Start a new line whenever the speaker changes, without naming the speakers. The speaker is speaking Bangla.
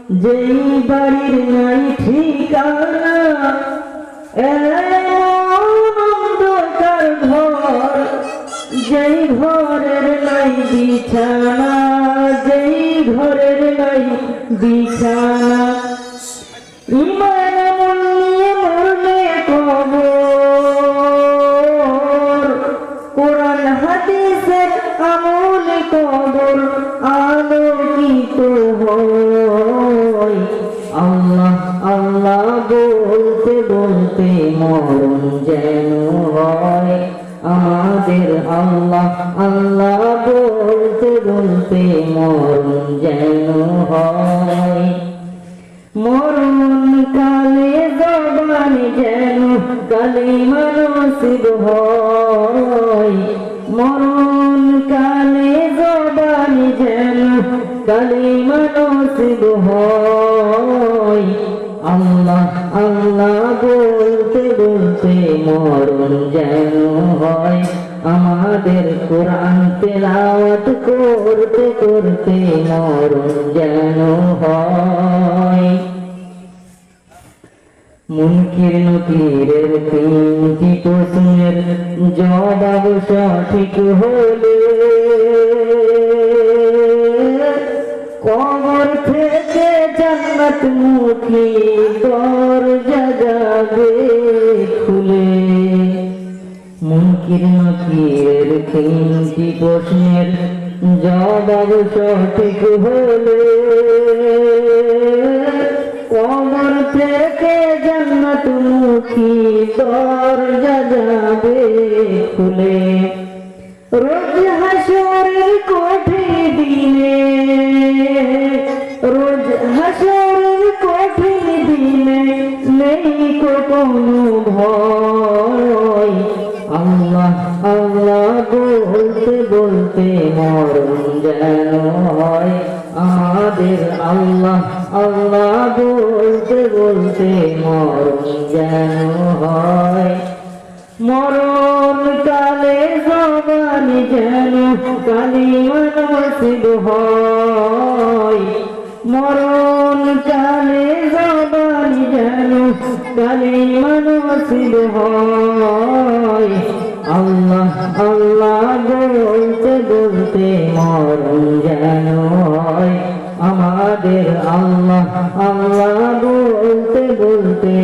যেই বাড়ির নাই ঠিকানা, অন্ধকার ঘর, যেই ঘরের নাই বিছানা, যেই ঘরের নাই বিছানা, ইমান আমল নিয়ে মরলে কবর, কোরআন হাদিসের আমলে কবর আলোকিত হয়। আল্লাহ আল্লাহ বলতে বলতে মরণ যেন হয় আমাদের। আল্লাহ আল্লাহ বলতে বলতে মরণ যেন হয়। মরণ কালে জবানে যেন কালিমা নসিব হয়। মরণ কালে জবানে যেন কালিমা নসিব হয়। আল্লাহ আল্লাহ বলতে বলতে মরণ যেন হয় আমাদের। কোরআন তেলাওয়াত করতে করতে মরণ যেন হয়। মুনকির নকিরের তিনটি প্রশ্নের জবাব সঠিক হলে কবর থেকে জান্নাত মুখী দরজা যাবে খুলে। মুনকির নকিরের তিনটি প্রশ্নের জবাব সঠিক হলে কবর থেকে জান্নাত মুখী দরজা যাবে খুলে। রোজ হাসরের কঠিন দিনে, রোজ হাসরের কঠিন দিনে নেই কোনো ভয়। আল্লাহ আল্লাহ বলতে বলতে মরণ যেন হয় আমাদের। আল্লাহ আল্লাহ বলতে বলতে মরণ যেন হয়। মরণ কালে জবানে যেন কালিমা নসিব হয়। মরণ কালে জবানে যেন কালিমা নসিব হয়। আল্লাহ আল্লাহ বলতে বলতে মরণ যেন হয় আমাদের। আল্লাহ আল্লাহ বলতে বলতে